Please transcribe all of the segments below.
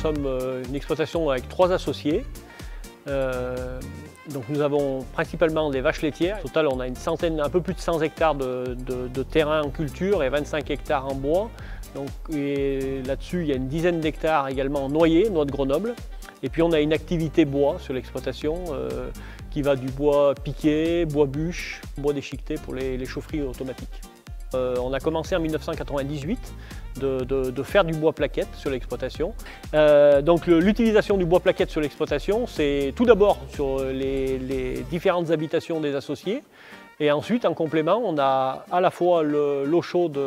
sommes une exploitation avec 3 associés. Donc nous avons principalement des vaches laitières. Au total, on a un peu plus de 100 hectares de terrain en culture et 25 hectares en bois. Donc, là-dessus, il y a une dizaine d'hectares également en noyer, noix de Grenoble. Et puis on a une activité bois sur l'exploitation qui va du bois piqué, bois bûche, bois déchiqueté pour les chaufferies automatiques. On a commencé en 1998 de faire du bois plaquette sur l'exploitation. Donc l'utilisation du bois plaquette sur l'exploitation, c'est tout d'abord sur les différentes habitations des associés. Et ensuite, en complément, on a à la fois l'eau chaude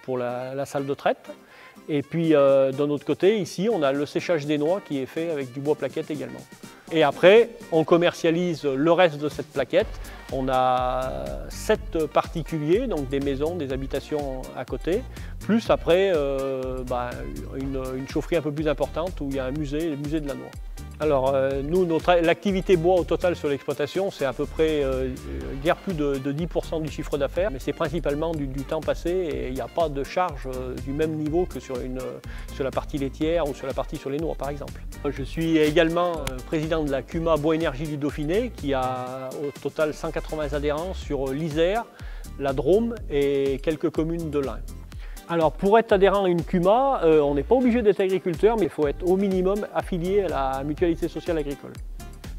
pour la salle de traite. Et puis d'un autre côté, ici, on a le séchage des noix qui est fait avec du bois plaquette également. Et après, on commercialise le reste de cette plaquette. On a 7 particuliers, donc des maisons, des habitations à côté, plus après une chaufferie un peu plus importante où il y a un musée, le musée de la noix. Alors nous, l'activité bois au total sur l'exploitation, c'est à peu près guère plus de 10% du chiffre d'affaires, mais c'est principalement du temps passé et il n'y a pas de charge du même niveau que sur la partie laitière ou sur la partie sur les noix par exemple. Je suis également président de la CUMA Bois Énergie du Dauphiné qui a au total 180 adhérents sur l'Isère, la Drôme et quelques communes de l'Ain. Alors pour être adhérent à une CUMA, on n'est pas obligé d'être agriculteur, mais il faut être au minimum affilié à la mutualité sociale agricole.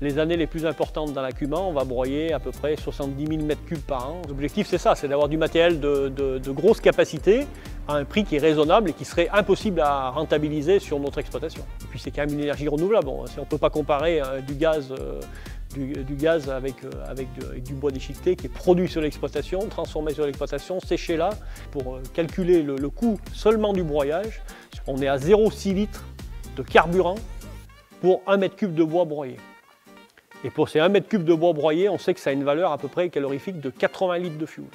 Les années les plus importantes dans la CUMA, on va broyer à peu près 70 000 m3 par an. L'objectif c'est ça, c'est d'avoir du matériel de grosse capacité à un prix qui est raisonnable et qui serait impossible à rentabiliser sur notre exploitation. Et puis c'est quand même une énergie renouvelable, on ne peut pas comparer du gaz avec du bois déchiqueté qui est produit sur l'exploitation, transformé sur l'exploitation, séché là. Pour calculer le coût seulement du broyage, on est à 0,6 litres de carburant pour 1 m3 de bois broyé. Et pour ces 1 m3 de bois broyé, on sait que ça a une valeur à peu près calorifique de 80 litres de fioul.